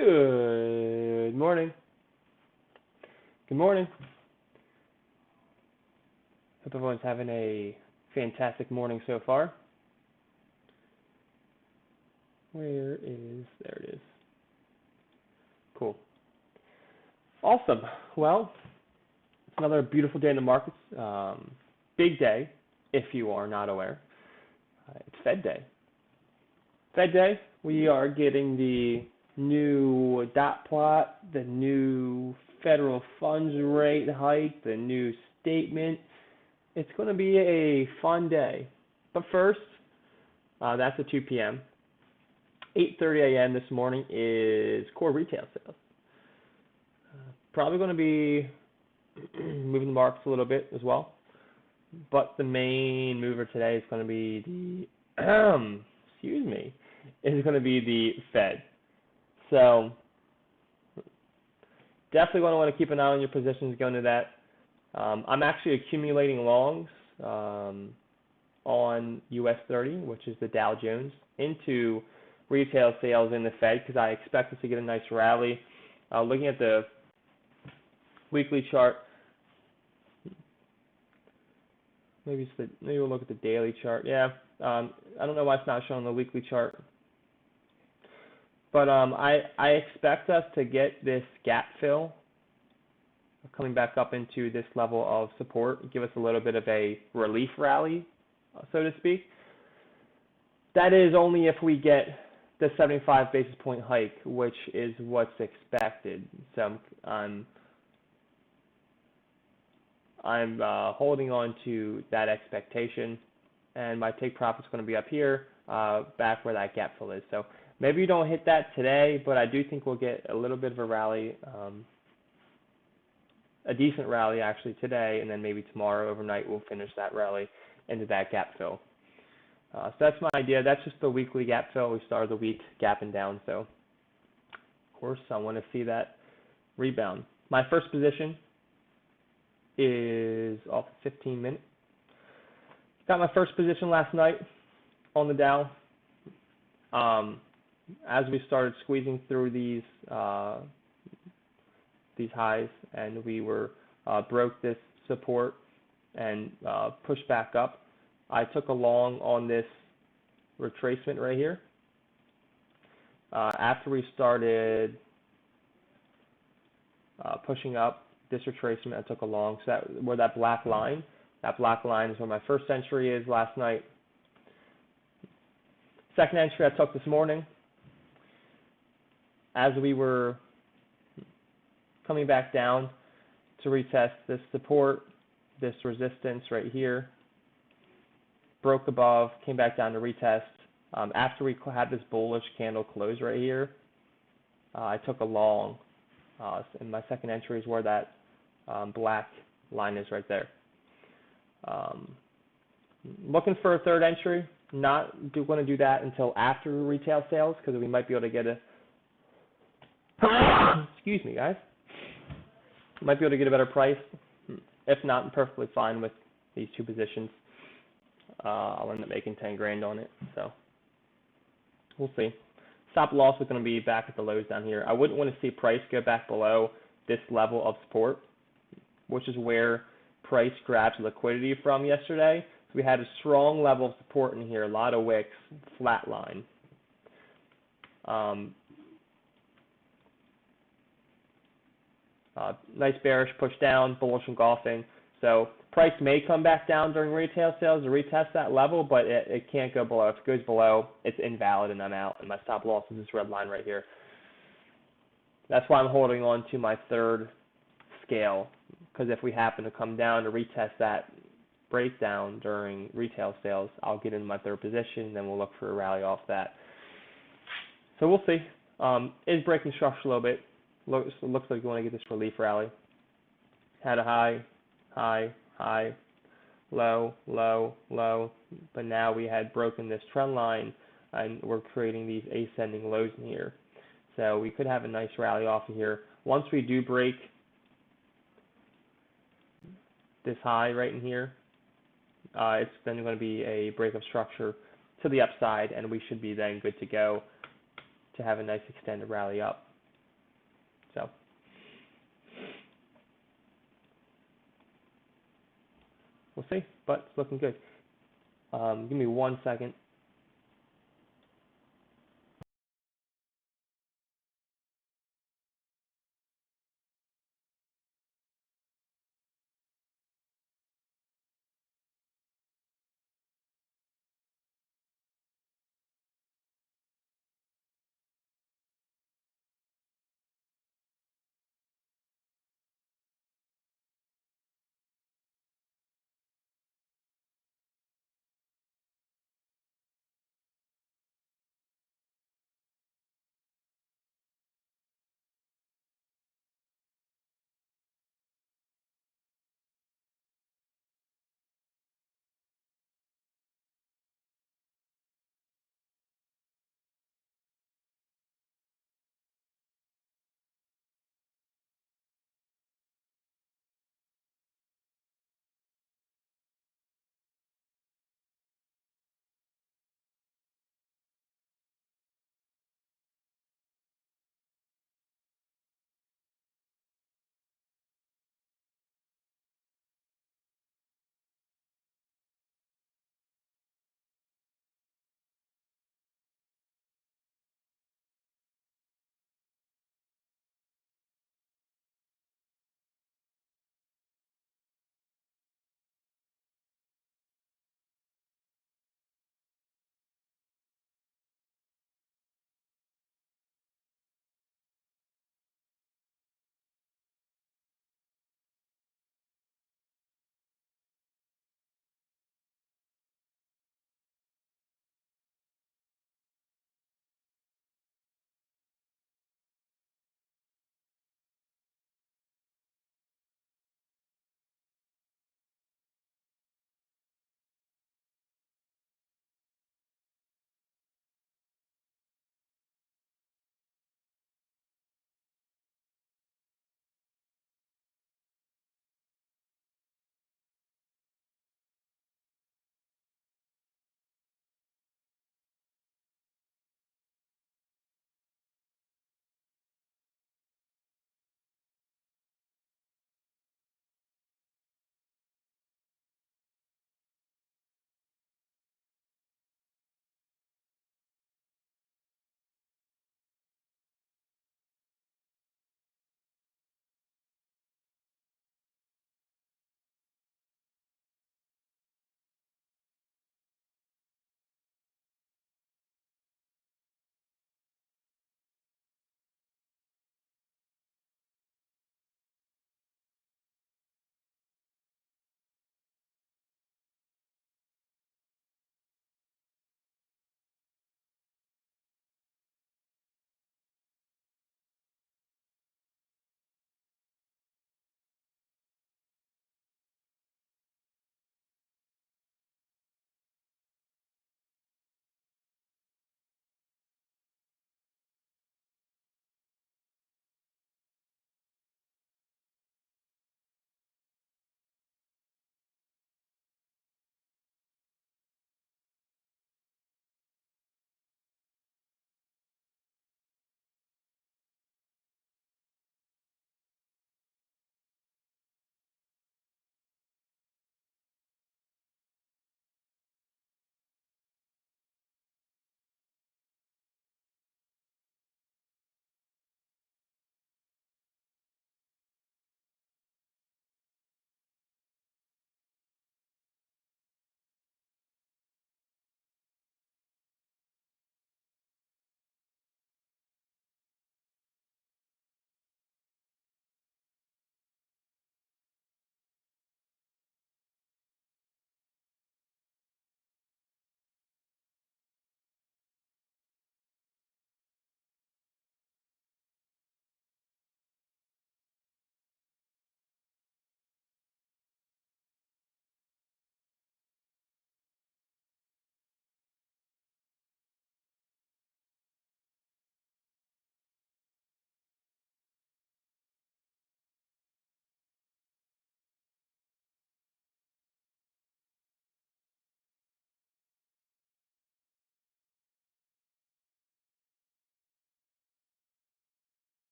Good morning. Good morning. Hope everyone's having a fantastic morning so far. There it is. Cool. Awesome. Well, it's another beautiful day in the markets. Big day, if you are not aware. It's Fed Day. Fed Day, we are getting the new dot plot, the new federal funds rate hike, the new statement. It's going to be a fun day. But first, that's at 2 p.m. 8:30 a.m. this morning is core retail sales. Probably going to be moving the markets a little bit as well. But the main mover today is going to be the, is going to be the Fed. So definitely going to want to keep an eye on your positions going to that. I'm actually accumulating longs on US 30, which is the Dow Jones, into retail sales in the Fed because I expect us to get a nice rally. Looking at the weekly chart, maybe we'll look at the daily chart. Yeah, I don't know why it's not shown on the weekly chart. But I expect us to get this gap fill coming back up into this level of support, give us a little bit of a relief rally, so to speak. That is only if we get the 75 basis point hike, which is what's expected. So I'm holding on to that expectation, and my take profit is going to be up here, back where that gap fill is. So maybe you don't hit that today, but I do think we'll get a little bit of a rally, a decent rally actually today, and then maybe tomorrow overnight we'll finish that rally into that gap fill. So that's my idea. That's just the weekly gap fill. We started the week gapping down, so of course I want to see that rebound. My first position is off 15 minutes. Got my first position last night on the Dow. As we started squeezing through these highs, and we broke this support and pushed back up, I took a long on this retracement right here. After we started pushing up this retracement, I took a long. So that black line is where my first entry is last night. Second entry I took this morning as we were coming back down to retest this support, this resistance right here. Broke above, came back down to retest. After we had this bullish candle close right here, I took a long. And my second entry is where that black line is right there. Looking for a third entry. Not going to do that until after retail sales because we might be able to get a excuse me, guys. Might be able to get a better price. If not, I'm perfectly fine with these two positions. I'll end up making 10 grand on it, so we'll see. Stop loss is going to be back at the lows down here. I wouldn't want to see price go back below this level of support, which is where price grabbed liquidity from yesterday. So we had a strong level of support in here, a lot of wicks, flat line. Nice bearish push down, bullish engulfing. So price may come back down during retail sales to retest that level, but it can't go below. If it goes below, it's invalid and I'm out. And my stop loss is this red line right here. That's why I'm holding on to my third scale, because if we happen to come down to retest that breakdown during retail sales, I'll get in my third position, and then we'll look for a rally off that. So we'll see. Is breaking structure a little bit. Looks like you want to get this relief rally. Had a high, high, high, low, low, low, but now we had broken this trend line, and we're creating these ascending lows in here. So we could have a nice rally off of here. Once we do break this high right in here, it's then going to be a break of structure to the upside, and we should be then good to go to have a nice extended rally up. we'll see, but it's looking good. Give me 1 second.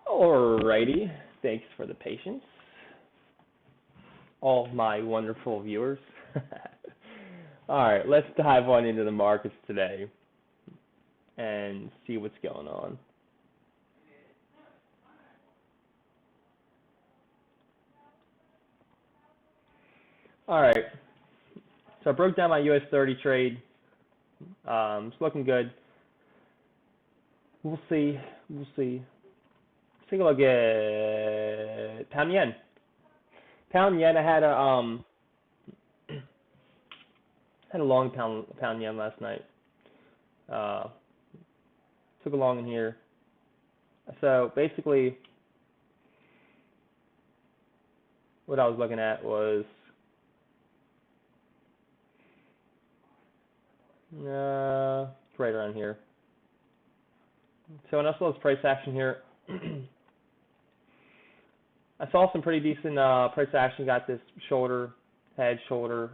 Alrighty, thanks for the patience, all of my wonderful viewers. Alright, let's dive on into the markets today and see what's going on. Alright, so I broke down my US 30 trade. It's looking good. We'll see. Let's take a look at pound yen. Pound yen, I had a long pound yen last night. Took a long in here. So basically, what I was looking at was right around here. So when I saw this price action here, I saw some pretty decent price action. Got this hedge shoulder,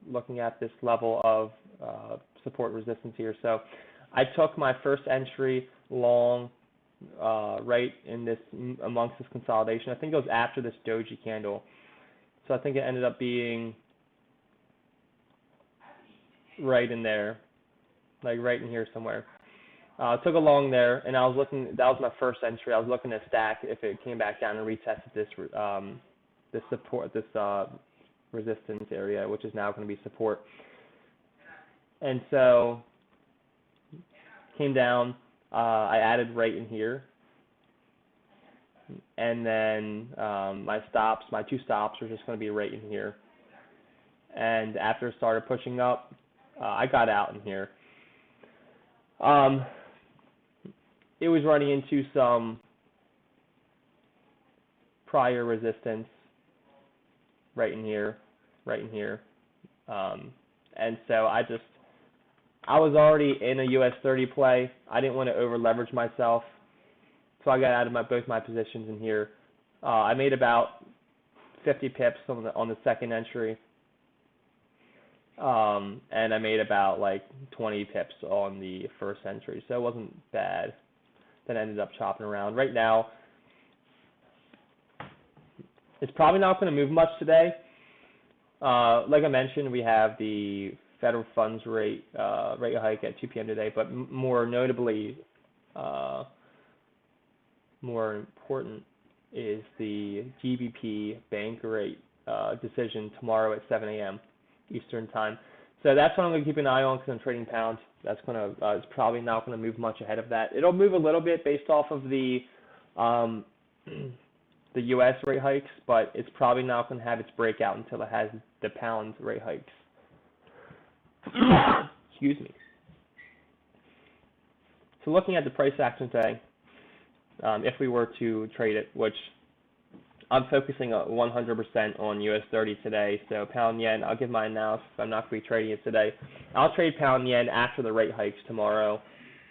looking at this level of support resistance here. So I took my first entry long right in this, amongst this consolidation. I think it was after this doji candle. So I think it ended up being right in there, like right in here somewhere. Took a long there, and I was looking. That was my first entry. I was looking to stack if it came back down and retested this this support, this resistance area, which is now going to be support. And so came down. I added right in here, and then my two stops were just going to be right in here. And after it started pushing up, I got out in here. It was running into some prior resistance right in here. And so I was already in a US 30 play. I didn't want to over leverage myself. So I got out of both my positions in here. I made about 50 pips on the second entry. And I made about like 20 pips on the first entry. So it wasn't bad. Then ended up chopping around. Right now, it's probably not going to move much today. Like I mentioned, we have the federal funds rate hike at 2 p.m. today, but more notably, more important is the GBP bank rate decision tomorrow at 7 a.m. Eastern time. So that's what I'm going to keep an eye on because I'm trading pounds. That's going to it's probably not going to move much ahead of that. It'll move a little bit based off of the U.S. rate hikes, but it's probably not going to have its breakout until it has the pound rate hikes. Excuse me. So looking at the price action today, if we were to trade it, which I'm focusing 100% on US 30 today, so pound yen, I'll give my analysis. I'm not going to be trading it today. I'll trade pound yen after the rate hikes tomorrow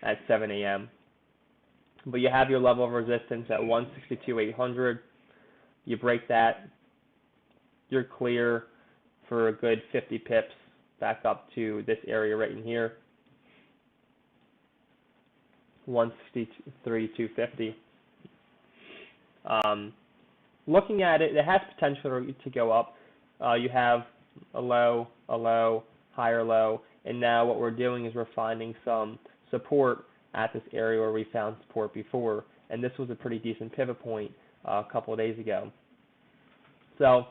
at 7 a.m. But you have your level of resistance at 162.800. You break that, you're clear for a good 50 pips back up to this area right in here, 163.250. Looking at it, it has potential to go up. You have a low, higher low, and now what we're doing is we're finding some support at this area where we found support before, and this was a pretty decent pivot point a couple of days ago. So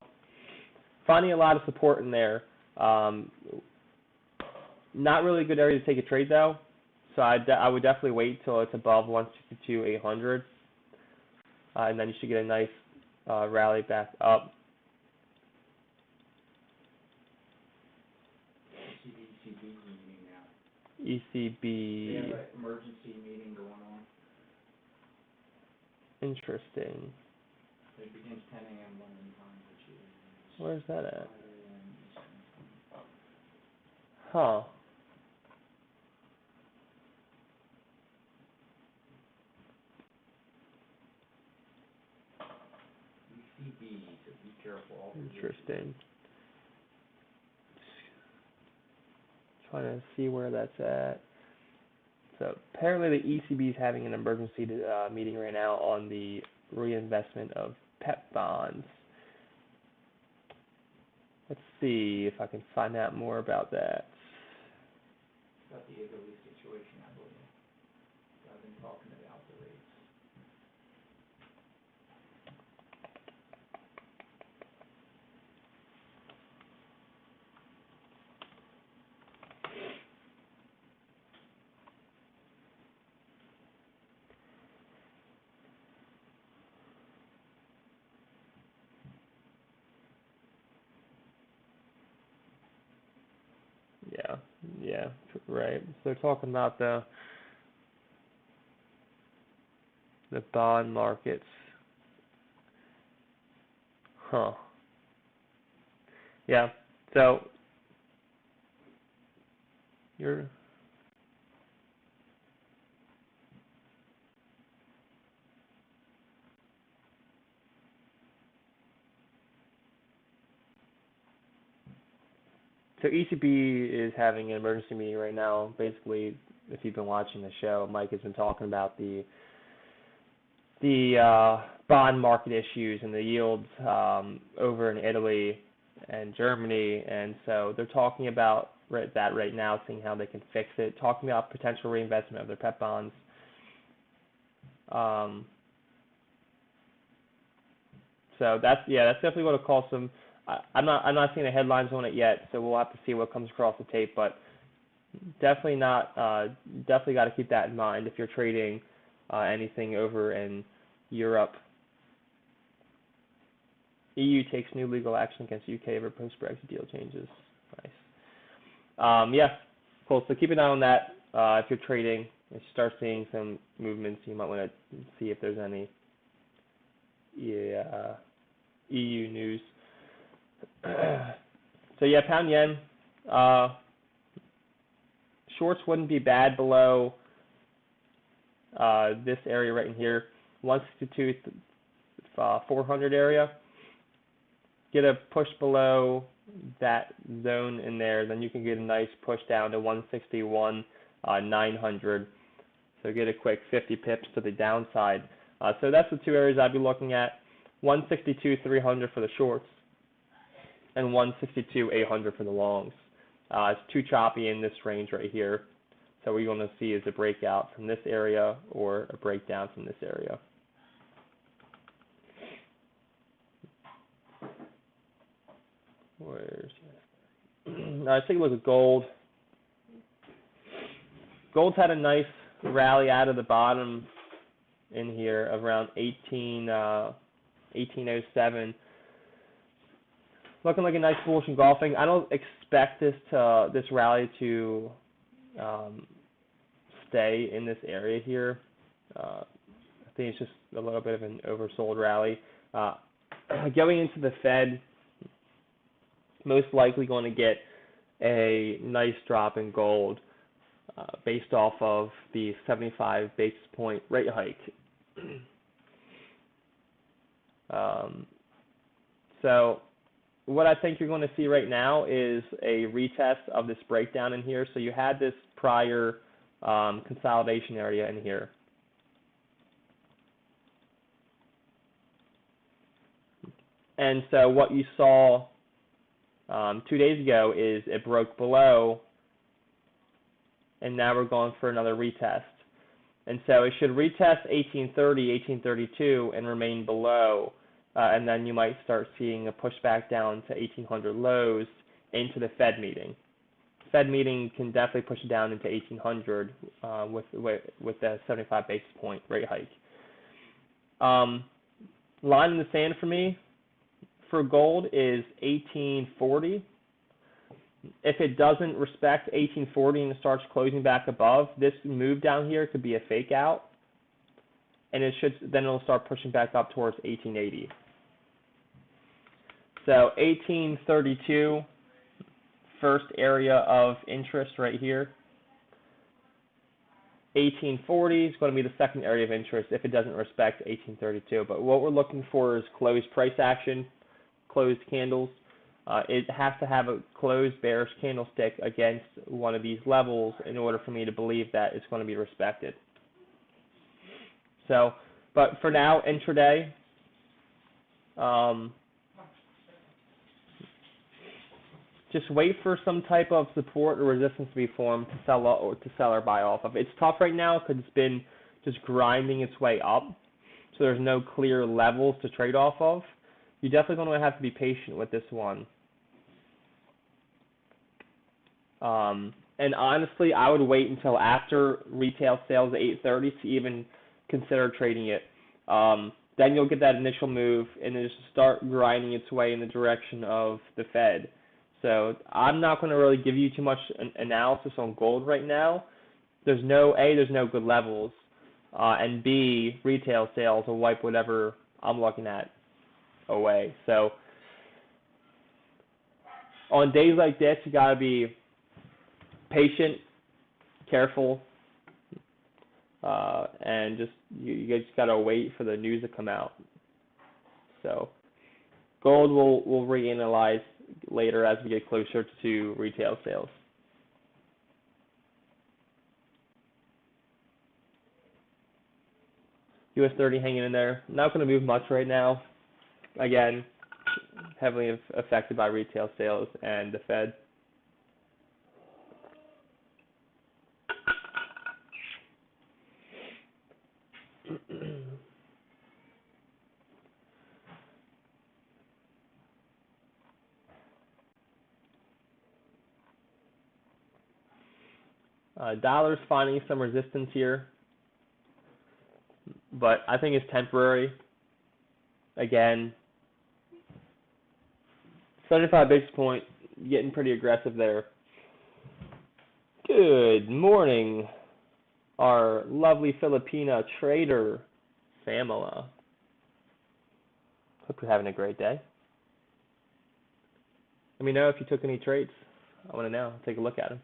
finding a lot of support in there. Not really a good area to take a trade though, so I would definitely wait till it's above 162.800, and then you should get a nice rally back up. ECB meeting now. ECB. They have an emergency meeting going on. Interesting. It begins 10 a.m. London time, which is... Where's that at? 5 a.m. Eastern. Huh. ECB, so be careful. Interesting. Trying to see where that's at. So apparently the ECB is having an emergency meeting right now on the reinvestment of PEP bonds. Let's see if I can find out more about that. About the Italy situation, I believe. I've been talking about the rates. Yeah, right. So they're talking about the bond markets. Huh. Yeah. So you're so ECB is having an emergency meeting right now. Basically, if you've been watching the show, Mike has been talking about the bond market issues and the yields over in Italy and Germany, and so they're talking about that right now, seeing how they can fix it, talking about potential reinvestment of their PEP bonds. So that's definitely going to cause some. I'm not seeing the headlines on it yet, so we'll have to see what comes across the tape, but definitely definitely got to keep that in mind if you're trading anything over in Europe. EU takes new legal action against UK over post-Brexit deal changes. Nice. Yeah, cool. So keep an eye on that. If you're trading, if you start seeing some movements, you might want to see if there's any EU news. So yeah, pound yen. Shorts wouldn't be bad below this area right in here, 162 400 area. Get a push below that zone in there, then you can get a nice push down to 161 900. So get a quick 50 pips to the downside. So that's the two areas I'd be looking at: 162 300 for the shorts, and 162 800 for the longs. It's too choppy in this range right here. So what you're going to see is a breakout from this area or a breakdown from this area. Where's let's take a look at gold. Gold's had a nice rally out of the bottom in here of around 1807. Looking like a nice bullish engulfing. I don't expect this rally to stay in this area here. I think it's just a little bit of an oversold rally. Going into the Fed, most likely going to get a nice drop in gold based off of the 75 basis point rate hike. So what I think you're going to see right now is a retest of this breakdown in here. So you had this prior consolidation area in here. And so what you saw 2 days ago is it broke below, and now we're going for another retest. And so it should retest 1830, 1832, and remain below. And then you might start seeing a pushback down to 1800 lows into the Fed meeting. Fed meeting can definitely push it down into 1800 with the 75 basis point rate hike. Line in the sand for me for gold is 1840. If it doesn't respect 1840 and starts closing back above, this move down here could be a fake out, and then it'll start pushing back up towards 1880. So 1832, first area of interest right here. 1840 is going to be the second area of interest if it doesn't respect 1832. But what we're looking for is closed price action, closed candles. It has to have a closed bearish candlestick against one of these levels in order for me to believe that it's going to be respected. So, but for now, intraday, just wait for some type of support or resistance to be formed to sell or buy off of. It's tough right now because it's been just grinding its way up, so there's no clear levels to trade off of. You're definitely going to have to be patient with this one. And honestly, I would wait until after retail sales at 8:30 to even consider trading it. Then you'll get that initial move, and then just start grinding its way in the direction of the Fed. So I'm not going to really give you too much analysis on gold right now. There's no good levels, and B, retail sales will wipe whatever I'm looking at away. So on days like this, you got to be patient, careful, and just you just got to wait for the news to come out. So gold will reanalyze later as we get closer to retail sales. US 30 hanging in there. Not going to move much right now. Again, heavily affected by retail sales and the Fed. Dollar's finding some resistance here, but I think it's temporary. Again, 75 basis point, getting pretty aggressive there. Good morning, our lovely Filipina trader, Pamela. Hope you're having a great day. Let me know if you took any trades. I want to know. Take a look at them.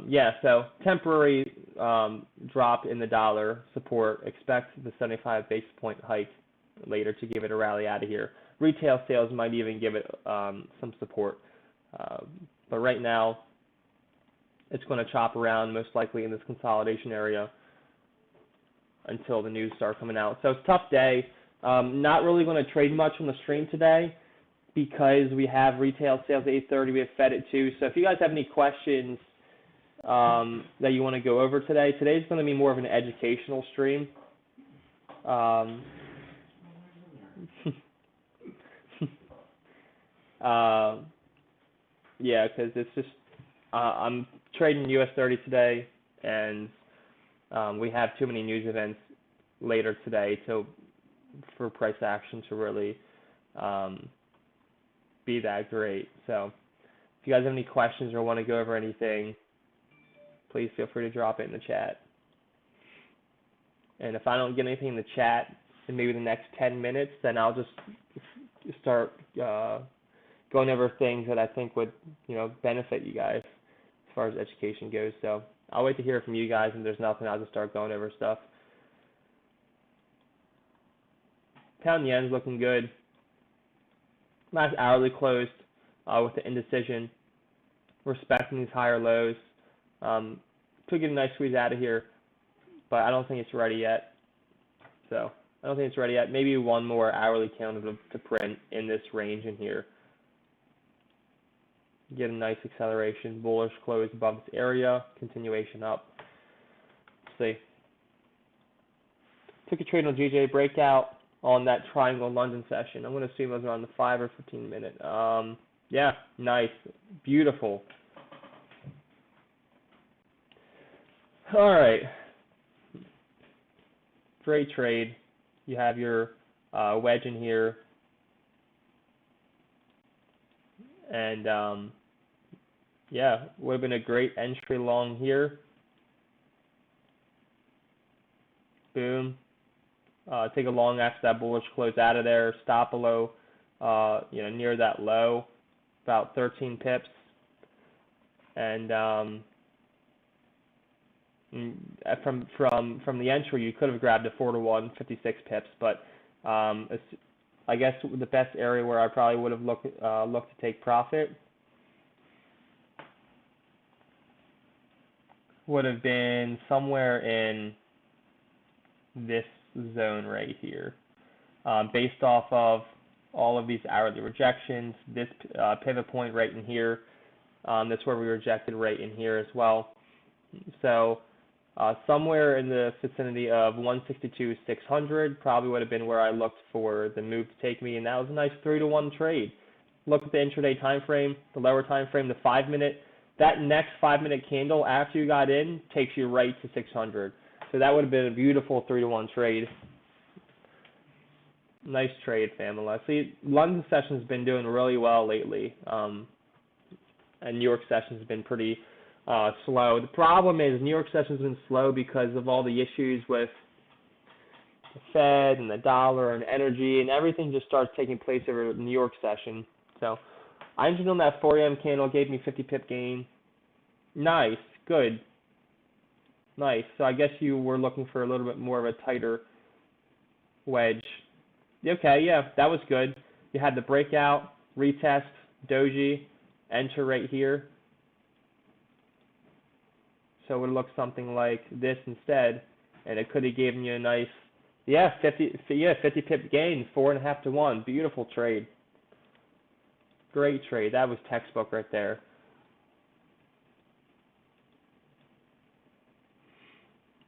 Yeah, so temporary drop in the dollar support. Expect the 75 basis point hike later to give it a rally out of here. Retail sales might even give it some support. But right now, it's going to chop around most likely in this consolidation area until the news start coming out. So it's a tough day. Not really going to trade much on the stream today because we have retail sales at 8:30. We have Fed at 2. So if you guys have any questions that you want to go over today, today's going to be more of an educational stream. Yeah, because it's just I'm trading US 30 today, and we have too many news events later today for price action to really be that great. So if you guys have any questions or want to go over anything, please feel free to drop it in the chat. And if I don't get anything in the chat in maybe the next 10 minutes, then I'll just start going over things that I think would, benefit you guys as far as education goes. So I'll wait to hear from you guys, and if there's nothing, I'll just start going over stuff. Pound yen's looking good. Last hourly closed with the indecision, respecting these higher lows. Could get a nice squeeze out of here, but I don't think it's ready yet. So I don't think it's ready yet. Maybe one more hourly candle to print in this range in here. Get a nice acceleration, bullish close above this area, continuation up. Let's see. Took a trade on GJ breakout on that triangle London session. I'm going to assume it was around the 5 or 15 minute. Yeah, nice, beautiful. All right, great trade. You have your wedge in here, and yeah, would have been a great entry long here. Boom. Take a long after that bullish close out of there. Stop below, near that low, about 13 pips, and from the entry, you could have grabbed a 4-to-1, 56 pips, but I guess the best area where I probably would have looked to take profit would have been somewhere in this zone right here, based off of all of these hourly rejections. This pivot point right in here, that's where we rejected right in here as well. So somewhere in the vicinity of 162,600 probably would have been where I looked for the move to take me, and that was a nice 3-to-1 trade. Look at the intraday time frame, the lower time frame, the 5-minute. That next 5-minute candle after you got in takes you right to 600. So that would have been a beautiful 3-to-1 trade. Nice trade, Famila. See, London session's been doing really well lately, and New York session's been pretty slow. The problem is New York session's been slow because of all the issues with the Fed and the dollar and energy, and everything just starts taking place over the New York session. So I entered on that 4 a.m. candle, gave me 50 pip gain. Nice, good. Nice. So I guess you were looking for a little bit more of a tighter wedge. Okay, yeah, that was good. You had the breakout, retest, doji, enter right here. So it would look something like this instead, and it could have given you a nice, 50 pip gain, 4.5 to 1. Beautiful trade. Great trade. That was textbook right there.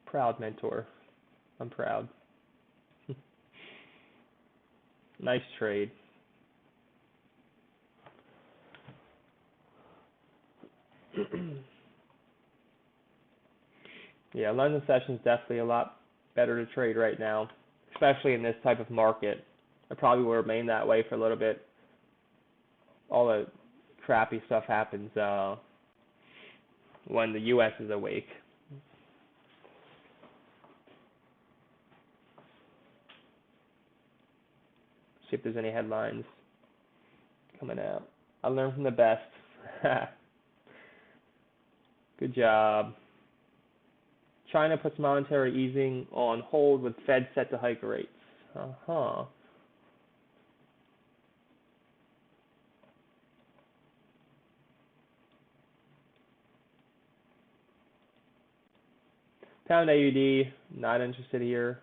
Proud mentor. I'm proud. Nice trade. Yeah, London session is definitely a lot better to trade right now, especially in this type of market. It probably will remain that way for a little bit. All the crappy stuff happens when the U.S. is awake. See if there's any headlines coming out. I learned from the best. Good job. China puts monetary easing on hold with Fed set to hike rates. Uh-huh. Pound AUD, not interested here.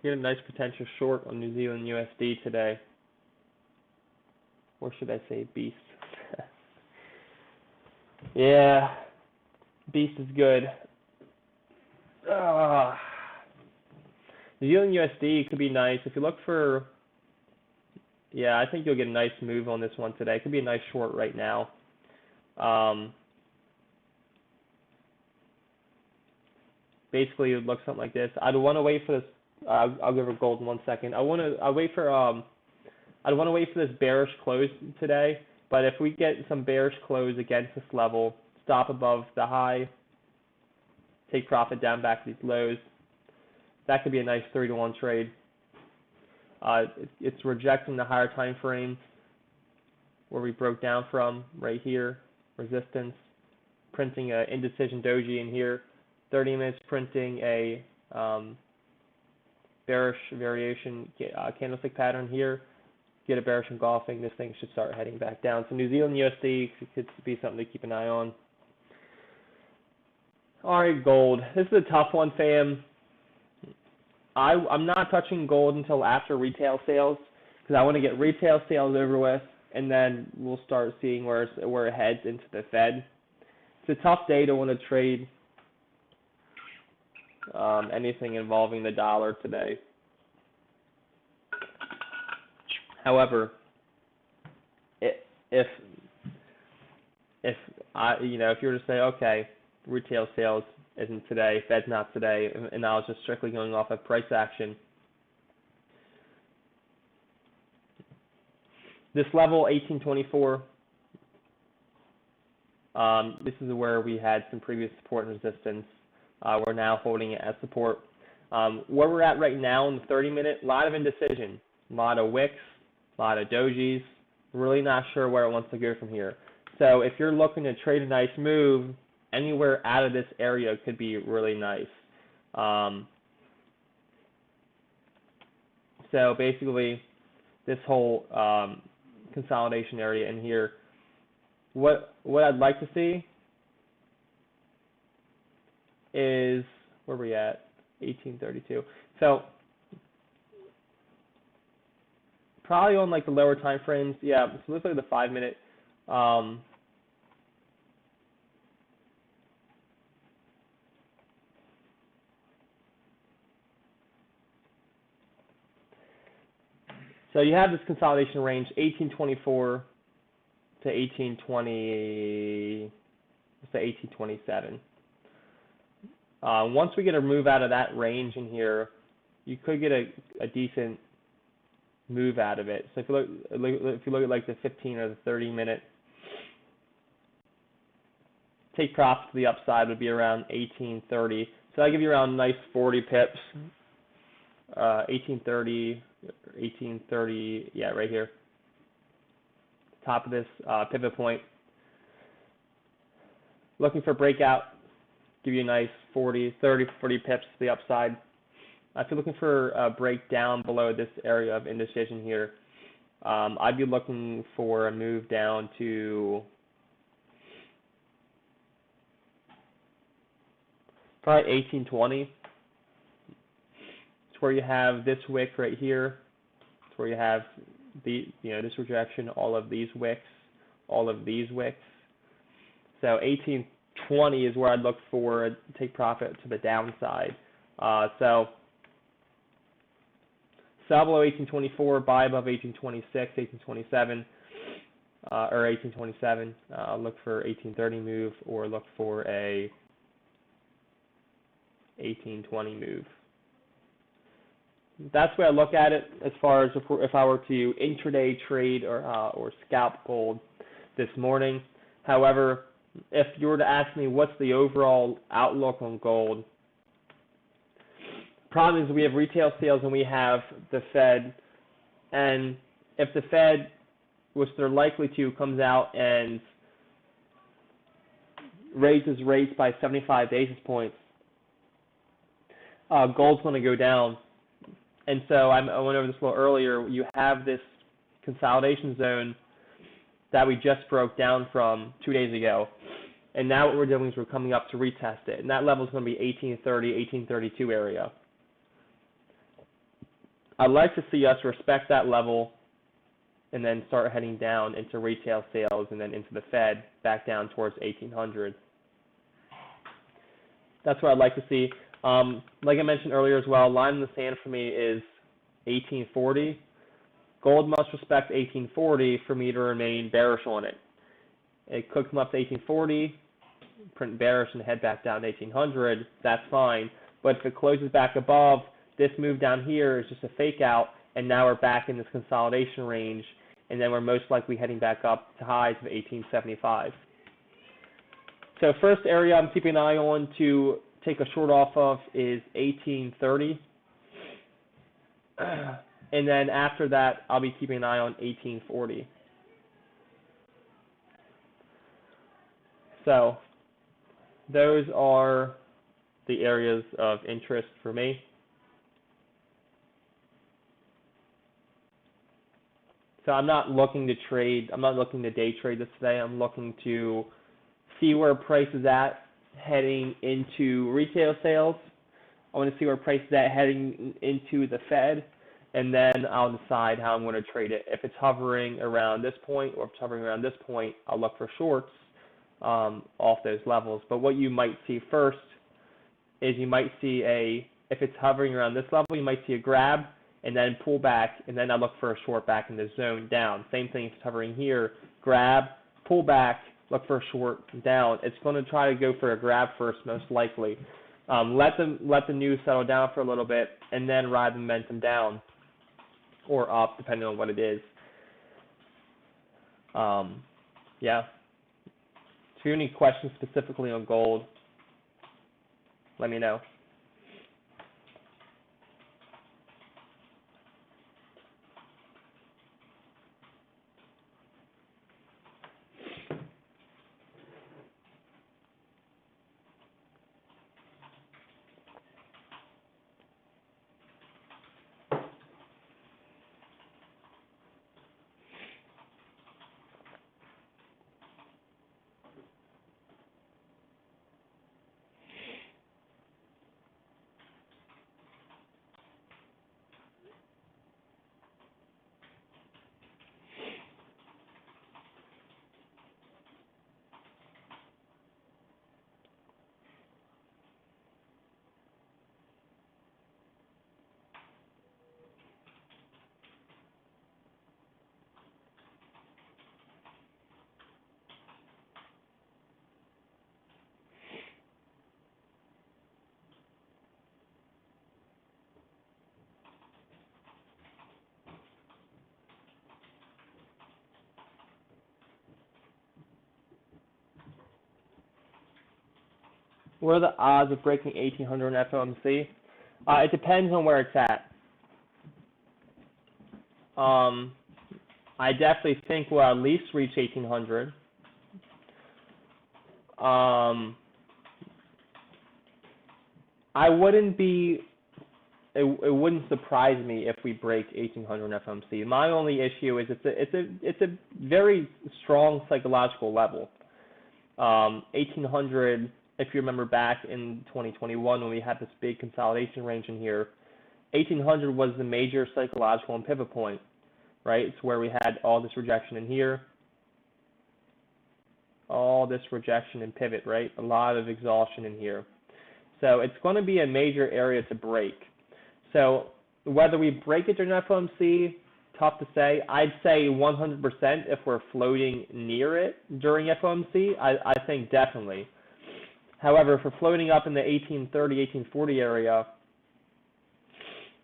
Get a nice potential short on New Zealand USD today. Or should I say beast? Yeah, beast is good. New Zealand USD could be nice. If you look for, yeah, I think you'll get a nice move on this one today. It could be a nice short right now. Basically, it would look something like this. I'd want to wait for this. I'll give her gold in 1 second. I'd want to wait for this bearish close today. But if we get some bearish close against this level, stop above the high, take profit down back to these lows, that could be a nice 3-to-1 trade. It's rejecting the higher time frame where we broke down from right here, resistance, printing an indecision doji in here, 30 minutes printing a bearish variation candlestick pattern here, get a bearish engulfing, this thing should start heading back down. So New Zealand USD could be something to keep an eye on. All right, gold. This is a tough one, fam. I'm not touching gold until after retail sales because I want to get retail sales over with, and then we'll start seeing where it heads into the Fed. It's a tough day to want to trade anything involving the dollar today. However, if if you were to say, okay, retail sales isn't today, Fed's not today, and I was just strictly going off of price action, this level 1824, this is where we had some previous support and resistance. We're now holding it as support. Where we're at right now in the 30-minute, a lot of indecision, a lot of wicks, a lot of dojis. Really not sure where it wants to go from here. So if you're looking to trade a nice move, anywhere out of this area could be really nice. So basically, this whole consolidation area in here, what I'd like to see is, where are we at? 1832. So probably on like the lower time frames. Yeah, so let's look at the 5-minute. So you have this consolidation range, 1824 to 1820, let's say 1827. Once we get a move out of that range in here, you could get a decent move out of it. So if you look at like the 15 or the 30-minute, take profit to the upside would be around 1830. So I give you around nice 40 pips. 1830, yeah, right here. Top of this pivot point. Looking for breakout, give you a nice 30, 40 pips to the upside. If you're looking for a break down below this area of indecision here, I'd be looking for a move down to probably 1820. It's where you have this wick right here. It's where you have this rejection, all of these wicks, all of these wicks. So 1820 is where I'd look for take profit to the downside. So sell below 1824, buy above 1826, 1827, or 1827. Look for 1830 move or look for a 1820 move. That's where I look at it as far as if I were to intraday trade or scalp gold this morning. However, if you were to ask me what's the overall outlook on gold, problem is we have retail sales and we have the Fed, and if the Fed, which they're likely to, comes out and raises rates by 75 basis points, gold's going to go down. And so I went over this a little earlier. You have this consolidation zone that we just broke down from 2 days ago. And now what we're doing is we're coming up to retest it. And that level is going to be 1830, 1832 area. I'd like to see us respect that level and then start heading down into retail sales and then into the Fed back down towards 1800. That's what I'd like to see. Like I mentioned earlier as well, line in the sand for me is 1840. Gold must respect 1840 for me to remain bearish on it. It could come up to 1840, print bearish and head back down to 1800. That's fine. But if it closes back above, this move down here is just a fake out, and now we're back in this consolidation range, and then we're most likely heading back up to highs of 1875. So first area I'm keeping an eye on to take a short off of is 1830. And then after that, I'll be keeping an eye on 1840. So those are the areas of interest for me. So I'm not looking to trade, I'm not looking to day trade this today. I'm looking to see where price is at heading into retail sales. I want to see where price is at heading into the Fed, and then I'll decide how I'm going to trade it. If it's hovering around this point or if it's hovering around this point, I'll look for shorts off those levels. But what you might see first is you might see if it's hovering around this level, you might see a grab and then pull back, and then I look for a short back in the zone down. Same thing if it's hovering here, grab, pull back, look for a short down. It's going to try to go for a grab first, most likely. Let the news settle down for a little bit, and then ride the momentum down or up, depending on what it is. Yeah. If you have any questions specifically on gold, let me know. What are the odds of breaking 1800 in FOMC? It depends on where it's at. I definitely think we'll at least reach 1800. I wouldn't be. It wouldn't surprise me if we break 1800 in FOMC. My only issue is it's a very strong psychological level. 1800. If you remember back in 2021 when we had this big consolidation range in here, 1800 was the major psychological and pivot point, right? It's where we had all this rejection in here, all this rejection and pivot, right? A lot of exhaustion in here. So it's going to be a major area to break. So whether we break it during FOMC, tough to say. I'd say 100% if we're floating near it during FOMC, I think definitely. However, if we're floating up in the 1830, 1840 area,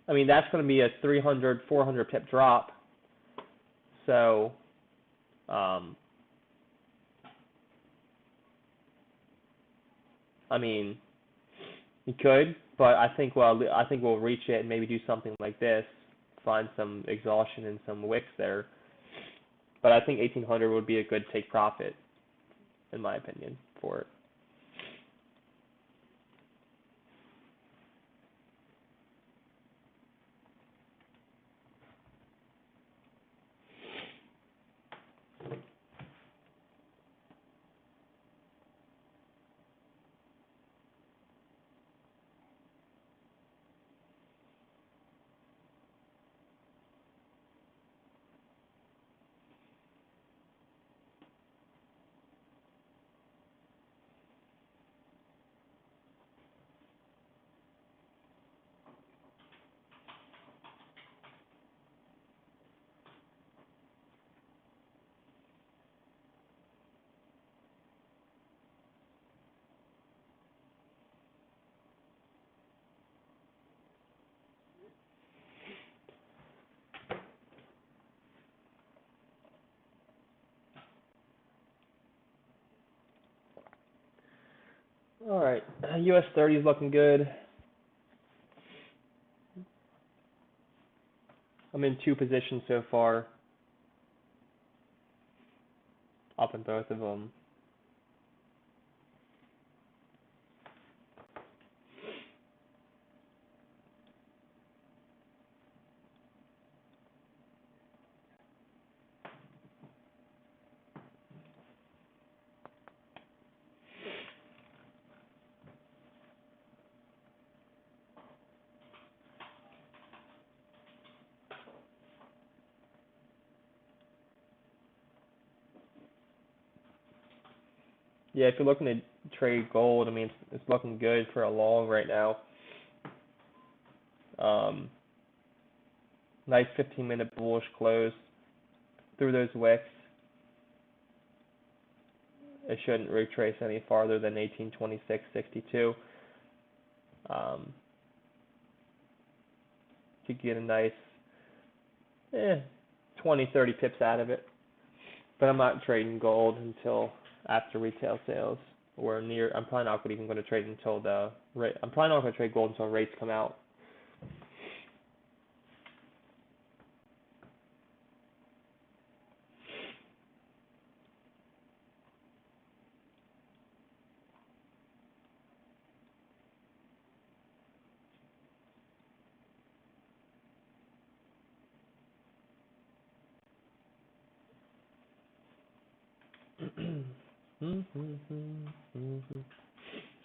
I mean, that's going to be a 300, 400 pip drop. So, I mean, you could, but I think we'll reach it and maybe do something like this, find some exhaustion and some wicks there. But I think 1800 would be a good take profit, in my opinion, for it. All right, US 30 is looking good. I'm in 2 positions so far, up in both of them. Yeah, if you're looking to trade gold, I mean, it's looking good for a long right now. Nice 15-minute bullish close through those wicks. it shouldn't retrace any farther than 1826.62. To get a nice 20, 30 pips out of it. But I'm not trading gold until after retail sales or near. I'm probably not even going to trade until the rate. I'm probably not going to trade gold until rates come out.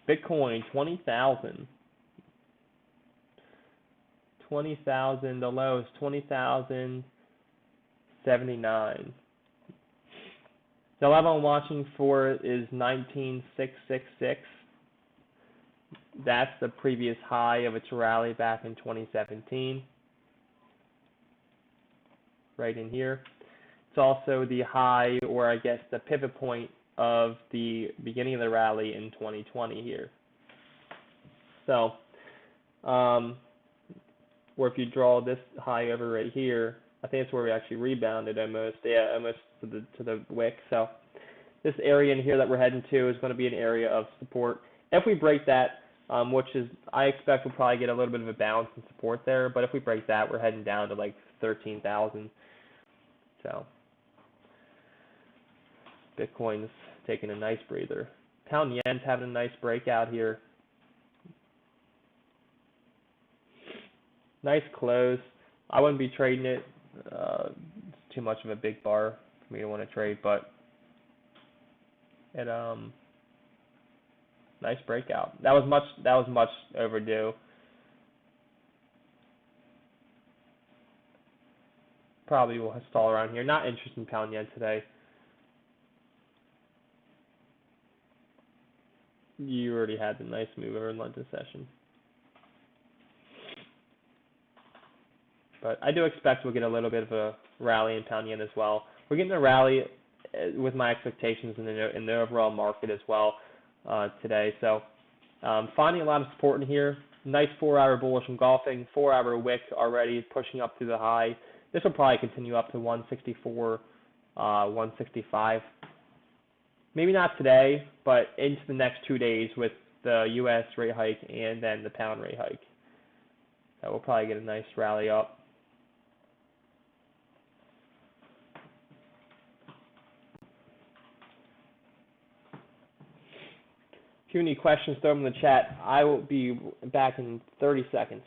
Bitcoin 20,000. 20,000. The low is 20,079. The level I'm watching for is 19,666. That's the previous high of its rally back in 2017. Right in here. It's also the high, or I guess the pivot point of the beginning of the rally in 2020 here. So, or if you draw this high over right here, I think it's where we actually rebounded almost. Yeah, almost to the wick. So this area in here that we're heading to is going to be an area of support. If we break that, which is I expect we'll probably get a little bit of a bounce and support there. But if we break that, we're heading down to like 13,000. So Bitcoin's taking a nice breather. Pound yen's having a nice breakout here. Nice close. I wouldn't be trading it. It's too much of a big bar for me to want to trade, but it nice breakout. That was much overdue. Probably will stall around here. Not interested in pound yen today. You already had the nice move over in London session. But I do expect we'll get a little bit of a rally in pound yen as well. We're getting a rally with my expectations in the overall market as well today. So finding a lot of support in here. Nice 4-hour bullish engulfing. 4-hour wick already pushing up to the high. This will probably continue up to 164, 165. Maybe not today, but into the next 2 days with the U.S. rate hike and then the pound rate hike. So we'll probably get a nice rally up. If you have any questions, throw them in the chat. I will be back in 30 seconds.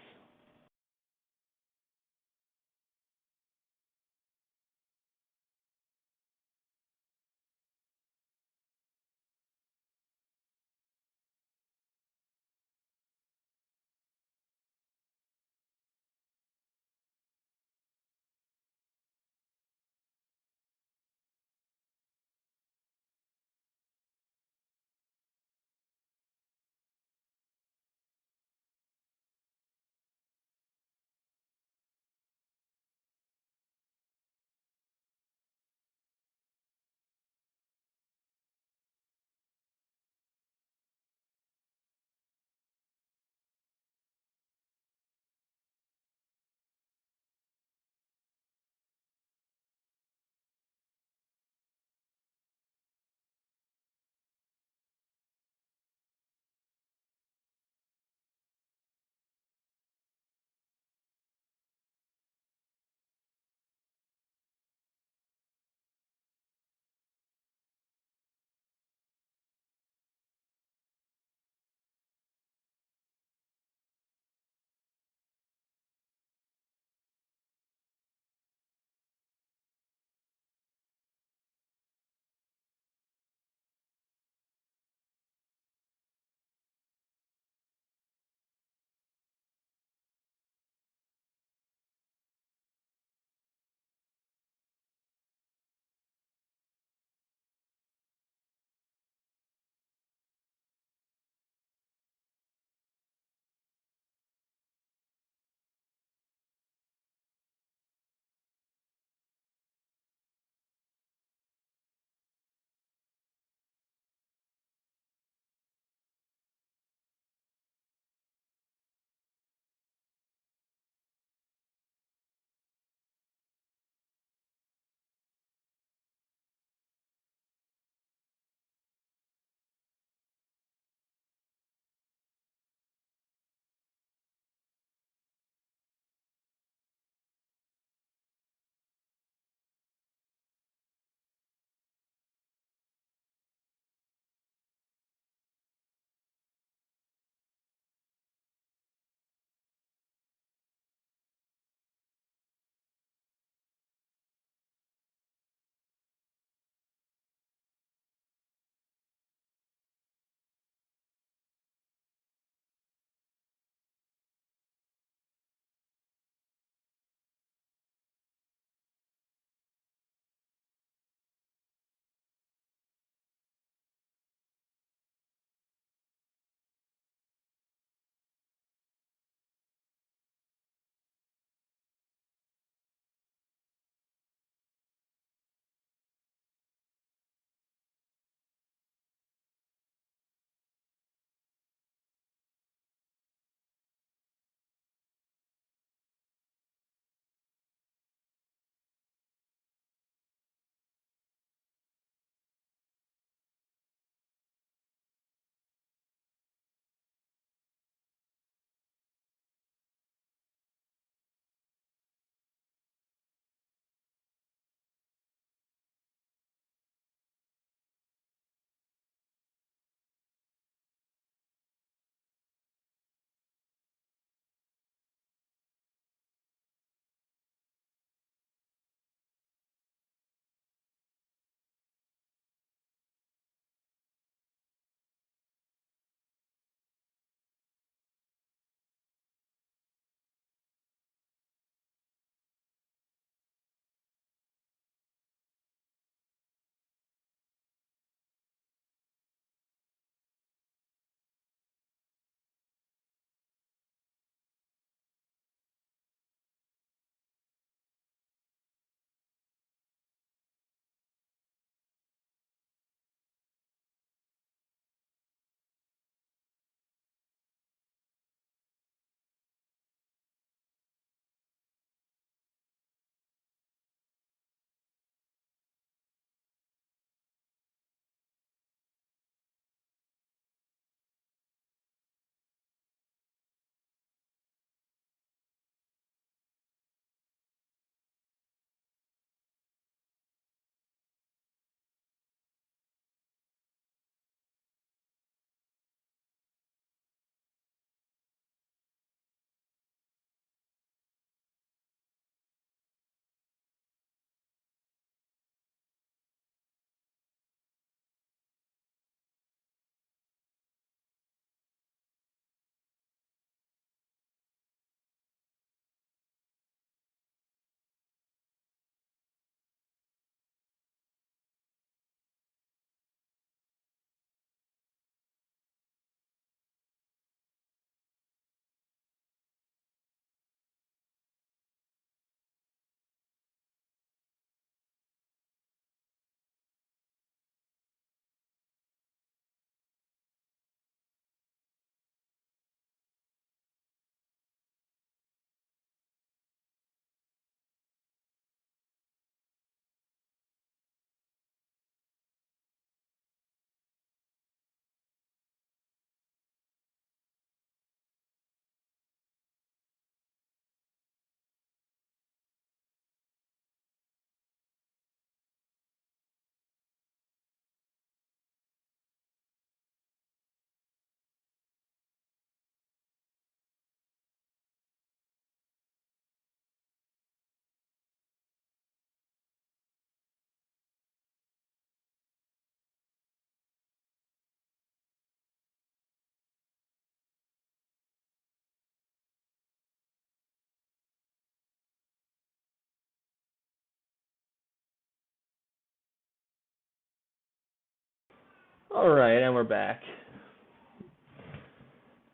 All right, and we're back.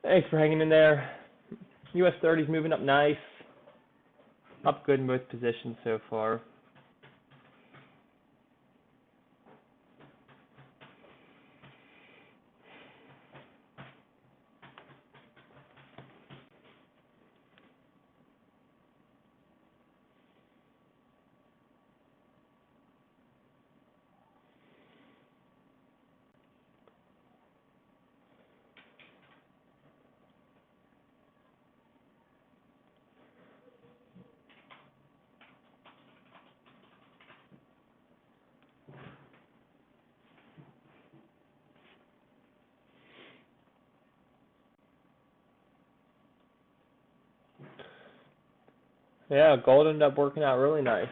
Thanks for hanging in there. US 30's moving up nice. Up good in both positions so far. Yeah, gold ended up working out really nice.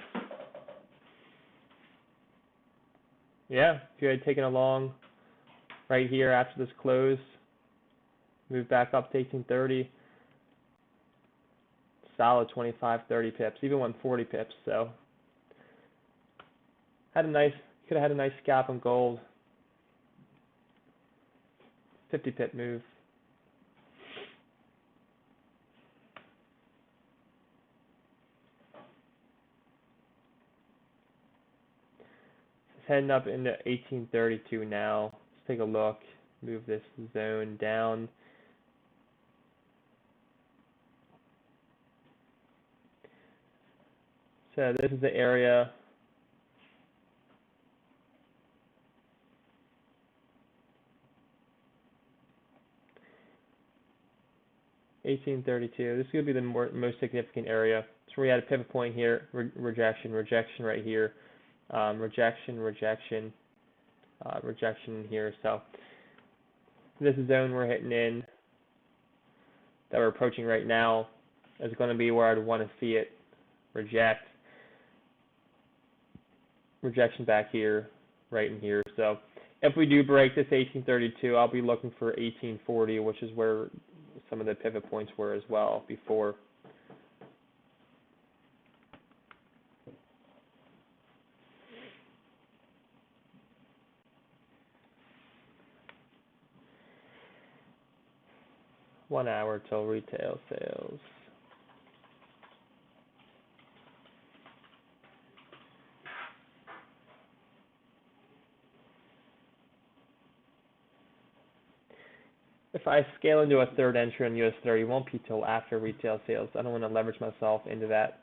Yeah, if you had taken a long right here after this close, move back up to 1830, solid 25, 30 pips, even went 40 pips. So had a nice, could have had a nice scalp on gold. 50 pip move. It's heading up into 1832 now. Let's take a look. Move this zone down. So this is the area. $18.32. This is going to be the most significant area. So we had a pivot point here, rejection right here, rejection here. So this zone we're hitting in, that we're approaching right now, is going to be where I'd want to see it reject. Rejection back here, right in here. So if we do break this 1832, I'll be looking for 1840, which is where some of the pivot points were as well before. One hour till retail sales. If I scale into a third entry on US 30, it won't be till after retail sales. I don't want to leverage myself into that.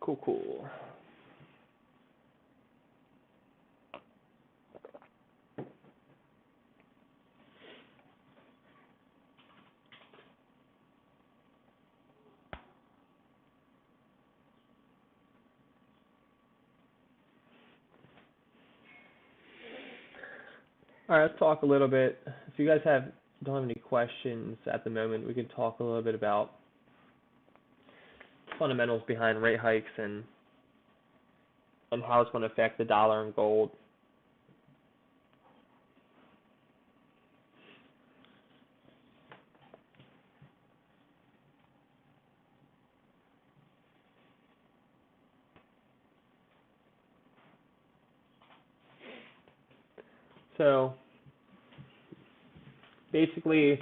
Cool. All right, let's talk a little bit. If you guys don't have any questions at the moment, we can talk a little bit about fundamentals behind rate hikes and how it's going to affect the dollar and gold. So basically,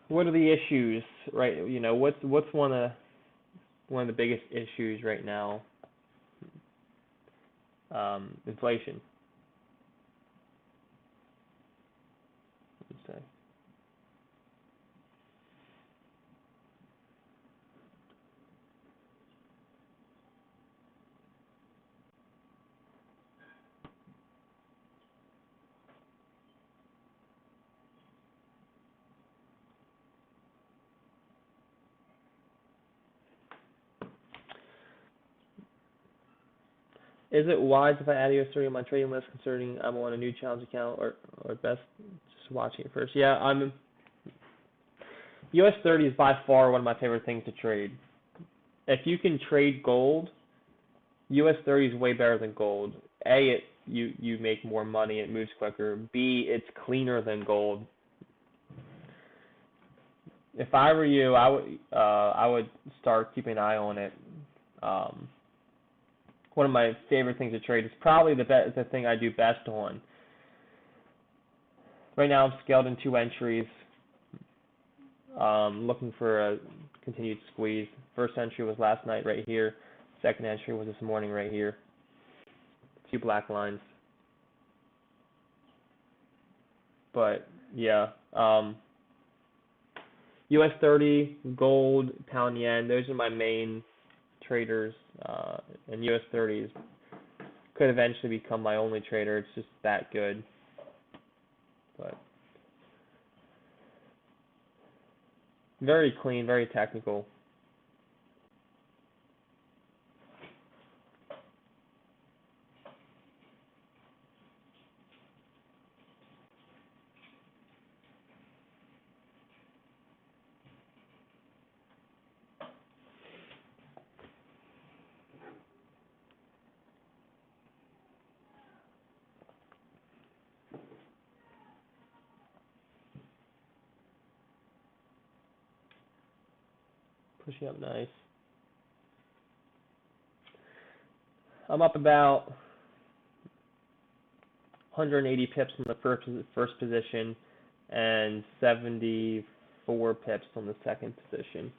what are the issues, right? You know, what's one of the biggest issues right now? Inflation. Let's say. Is it wise if I add US30 on my trading list concerning I'm on a new challenge account or best just watching it first? Yeah, US30 is by far one of my favorite things to trade. If you can trade gold, US30 is way better than gold. A, you make more money, it moves quicker. B, it's cleaner than gold. If I were you, I would start keeping an eye on it. One of my favorite things to trade is probably the thing I do best on. Right now I'm scaled in 2 entries, looking for a continued squeeze. First entry was last night right here. Second entry was this morning right here. 2 black lines. But yeah, US30, gold, pound yen, those are my main traders, and US30s could eventually become my only trader. It's just that good. But very clean, very technical. Pushing up nice. I'm up about 180 pips on the first position and 74 pips on the second position.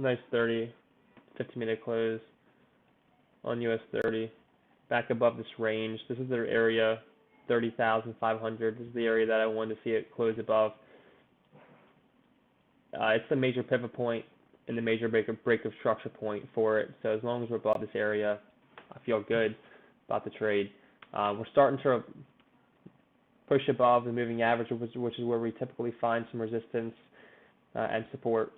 Nice 30, 15-minute close on US30. Back above this range. This is their area, 30,500. This is the area that I wanted to see it close above. It's the major pivot point and the major break of structure point for it. So as long as we're above this area, I feel good. about the trade. We're starting to push above the moving average, which is where we typically find some resistance and support.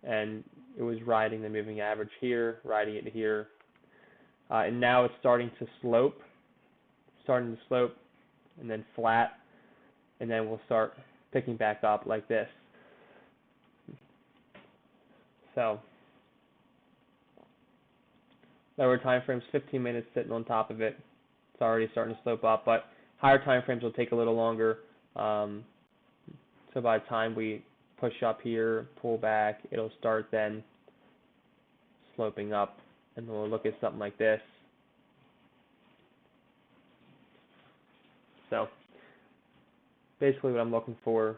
And it was riding the moving average here, riding it here. And now it's starting to slope, and then flat, and then we'll start picking back up like this. So lower time frames, 15 minutes sitting on top of it. It's already starting to slope up, but higher time frames will take a little longer. So by the time we push up here, pull back, it'll start then sloping up, and then we'll look at something like this. So basically what I'm looking for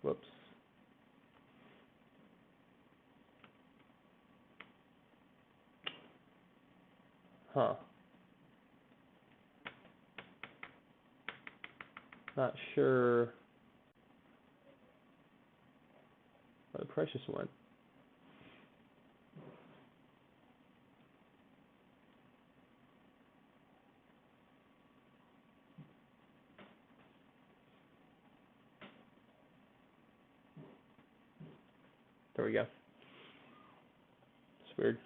whoops. Huh. Not sure where the price just went. There we go. It's weird.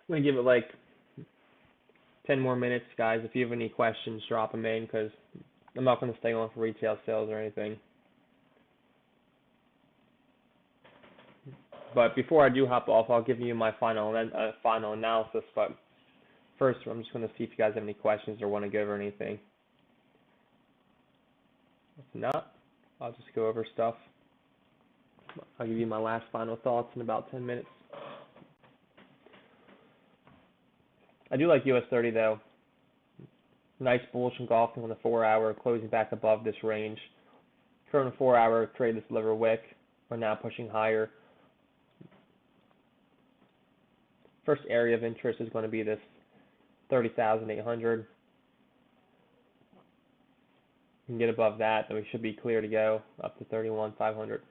I'm going to give it like 10 more minutes, guys. If you have any questions, drop them in, because I'm not going to stay on for retail sales or anything. But before I do hop off, I'll give you my final analysis. But first, I'm just going to see if you guys have any questions or want to go over anything. If not, I'll just go over stuff. I'll give you my last final thoughts in about 10 minutes. I do like US 30 though. Nice bullish engulfing on the 4-hour, closing back above this range. Current 4-hour created this liver wick. We're now pushing higher. First area of interest is going to be this 30,800. We can get above that, then we should be clear to go up to 31,500.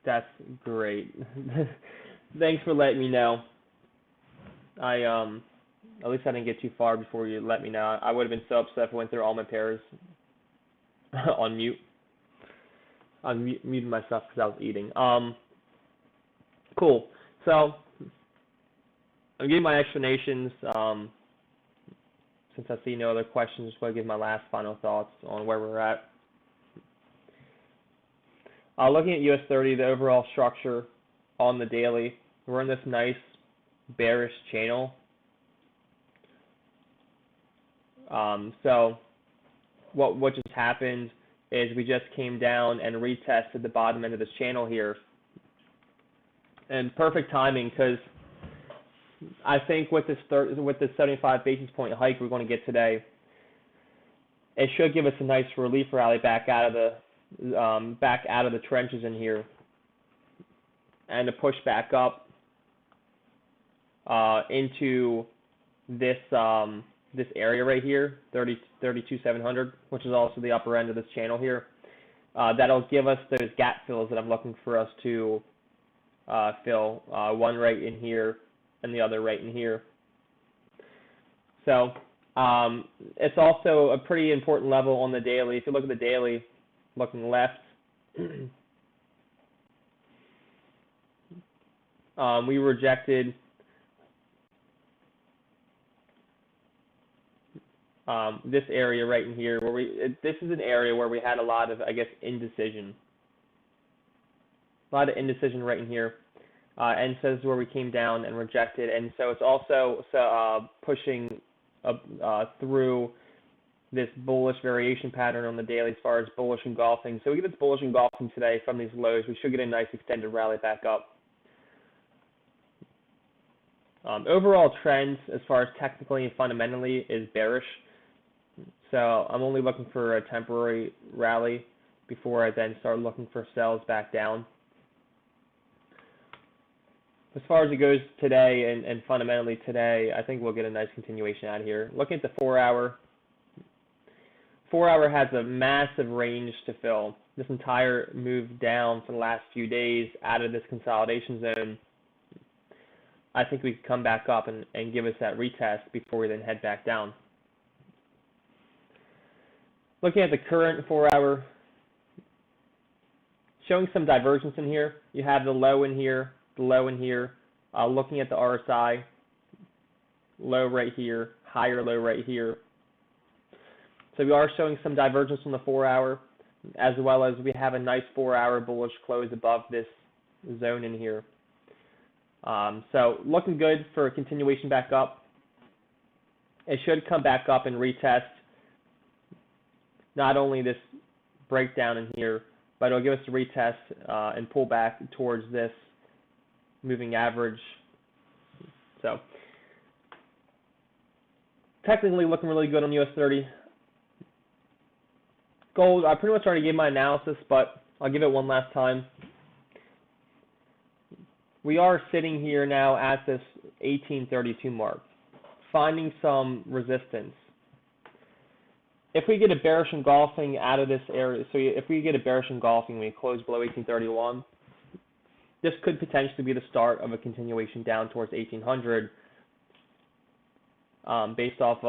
That's great. Thanks for letting me know. At least I didn't get too far before you let me know. I would have been so upset if I went through all my pairs on mute. I'm muting myself because I was eating. Cool. So I'm giving my explanations. Since I see no other questions, just want to give my last final thoughts on where we're at. Looking at US 30, the overall structure on the daily, we're in this nice bearish channel. So what just happened is we just came down and retested the bottom end of this channel here. And perfect timing, because I think with this 75 basis point hike we're going to get today, it should give us a nice relief rally back out of the trenches in here, and to push back up into this this area right here, 32,700, which is also the upper end of this channel here. That'll give us those gap fills that I'm looking for us to fill, one right in here and the other right in here. So it's also a pretty important level on the daily. If you look at the daily, looking left, we rejected this area right in here, where this is an area where we had a lot of, I guess, indecision. A lot of indecision right in here. And so this is where we came down and rejected. And so it's also pushing through this bullish variation pattern on the daily as far as bullish engulfing. So we get this bullish engulfing today from these lows. We should get a nice extended rally back up. Overall trends as far as technically and fundamentally is bearish. So I'm only looking for a temporary rally before I then start looking for sells back down. As far as it goes today and fundamentally today, I think we'll get a nice continuation out of here. Looking at the 4-hour, 4-hour has a massive range to fill. This entire move down for the last few days out of this consolidation zone, I think we could come back up and give us that retest before we then head back down. Looking at the current 4-hour, showing some divergence in here. You have the low in here, the low in here. Looking at the RSI, low right here, higher low right here. So we are showing some divergence on the 4-hour, as well as we have a nice 4-hour bullish close above this zone in here. So looking good for a continuation back up. It should come back up and retest not only this breakdown in here, but it'll give us a retest and pull back towards this moving average. So technically looking really good on US 30. Gold, I pretty much already gave my analysis, but I'll give it one last time. We are sitting here now at this 1832 mark, finding some resistance. If we get a bearish engulfing out of this area, so if we get a bearish engulfing, we close below 1831, this could potentially be the start of a continuation down towards 1800, based off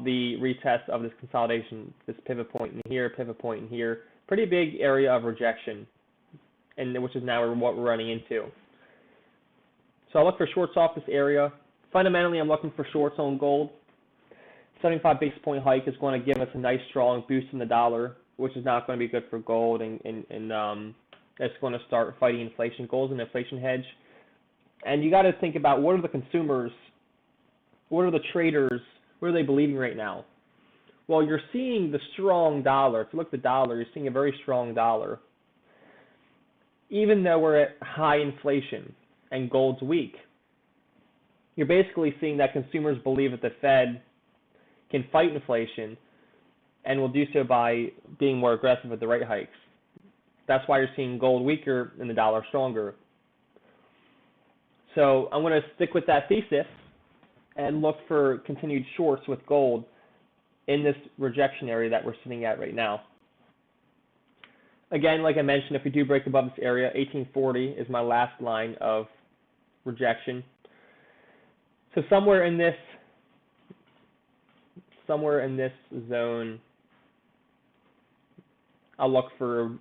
the retest of this consolidation, this pivot point in here, pivot point in here. Pretty big area of rejection, and which is now what we're running into. So I'll look for shorts off this area. Fundamentally, I'm looking for shorts on gold. 75 basis point hike is going to give us a nice strong boost in the dollar, which is not going to be good for gold, and it's going to start fighting inflation. Gold's an inflation hedge. And you got to think about, what are the consumers, what are the traders, what are they believing right now? Well, you're seeing the strong dollar. If you look at the dollar, you're seeing a very strong dollar. Even though we're at high inflation and gold's weak, you're basically seeing that consumers believe that the Fed can fight inflation and will do so by being more aggressive with the rate hikes. That's why you're seeing gold weaker and the dollar stronger. So I'm going to stick with that thesis and look for continued shorts with gold in this rejection area that we're sitting at right now. Again, like I mentioned, if we do break above this area, 1840 is my last line of rejection. So somewhere in this zone, I'll look for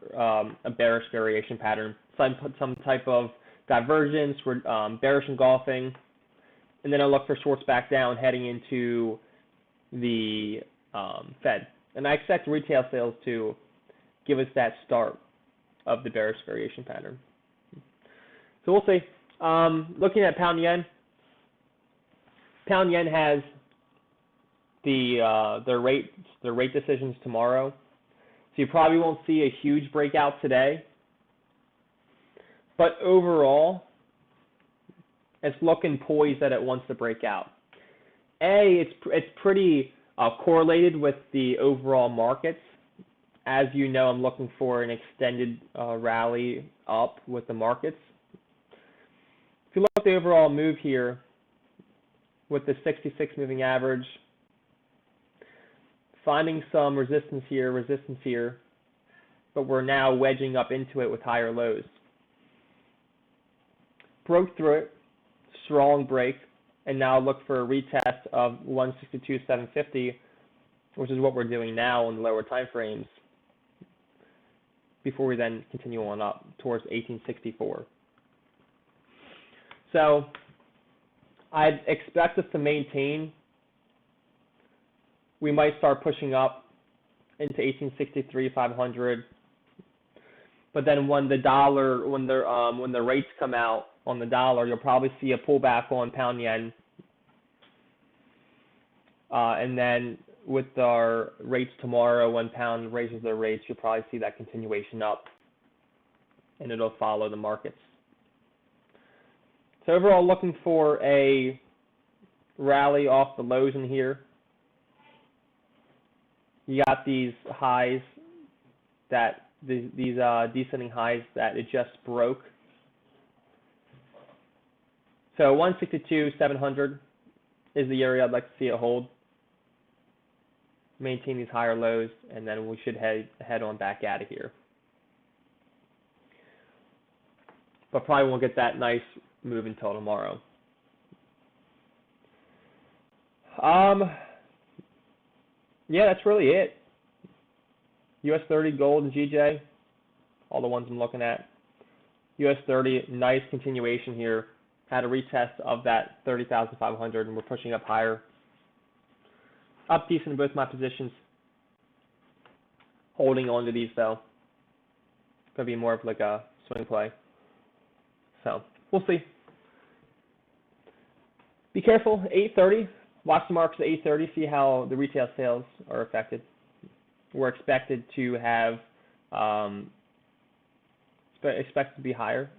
a bearish variation pattern, some type of divergence, bearish engulfing, and then I'll look for shorts back down heading into the Fed. And I expect retail sales to give us that start of the bearish variation pattern. So we'll see. Looking at pound yen has their rate decisions tomorrow. So you probably won't see a huge breakout today. But overall, it's looking poised that it wants to break out. It's pretty correlated with the overall markets. As you know, I'm looking for an extended rally up with the markets. If you look at the overall move here with the 66 moving average, finding some resistance here, but we're now wedging up into it with higher lows. Broke through it, strong break, and now look for a retest of 162.750, which is what we're doing now in the lower time frames, before we then continue on up towards 1864. So I'd expect us to maintain. We might start pushing up into 1863, 500. But then when the rates come out on the dollar, you'll probably see a pullback on pound yen. And then with our rates tomorrow, when pound raises their rates, you'll probably see that continuation up, and it'll follow the markets. So overall, looking for a rally off the lows in here. You got these highs these descending highs that it just broke. So 162.700 is the area I'd like to see it hold. Maintain these higher lows, and then we should head on back out of here. But probably won't get that nice move until tomorrow. Yeah, that's really it. US 30, gold, and GJ, all the ones I'm looking at. US 30, nice continuation here. Had a retest of that 30,500, and we're pushing up higher. Up decent in both my positions. Holding on to these though. Gonna be more of like a swing play. So we'll see. Be careful. 8:30. Watch the markets at 8:30. See how the retail sales are affected. We're expected to have expected to be higher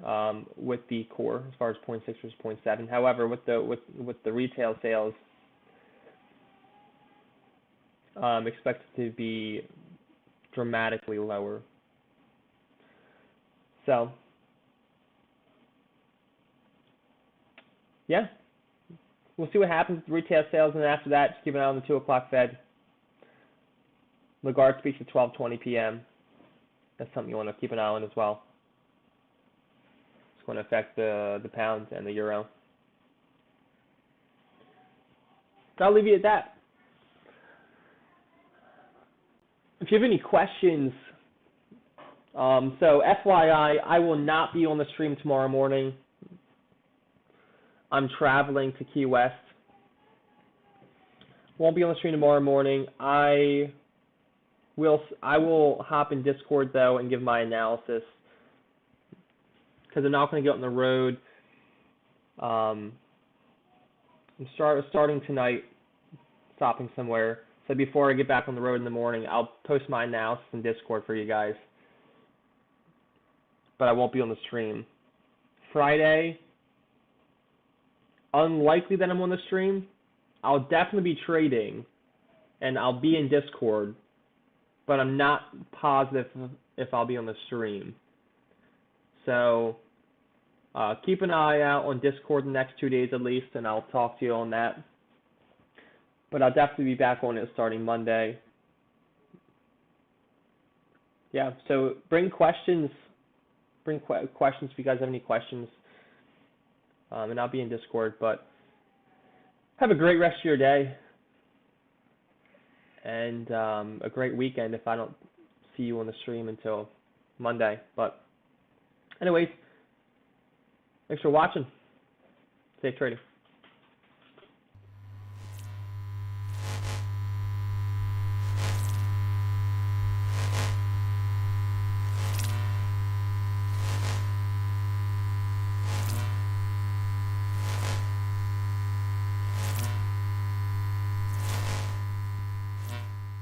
with the core as far as 0.6 versus 0.7. However, with the retail sales, expected to be dramatically lower. So, yeah, we'll see what happens with retail sales, and then after that, just keep an eye on the 2 o'clock Fed. Lagarde speaks at 12:20 p.m. That's something you want to keep an eye on as well. It's going to affect the pound and the euro. So I'll leave you at that. If you have any questions, so FYI, I will not be on the stream tomorrow morning. I'm traveling to Key West. Won't be on the stream tomorrow morning. I will hop in Discord though and give my analysis, because I'm not going to get on the road. I'm starting tonight, stopping somewhere. So before I get back on the road in the morning, I'll post my analysis in Discord for you guys. But I won't be on the stream. Friday, unlikely that I'm on the stream. I'll definitely be trading, and I'll be in Discord, but I'm not positive if I'll be on the stream. So keep an eye out on Discord the next 2 days at least, and I'll talk to you on that. But I'll definitely be back on it starting Monday. Yeah. So bring questions. Bring questions if you guys have any questions. And I'll be in Discord. But have a great rest of your day and a great weekend if I don't see you on the stream until Monday. But anyways, thanks for watching. Safe trading.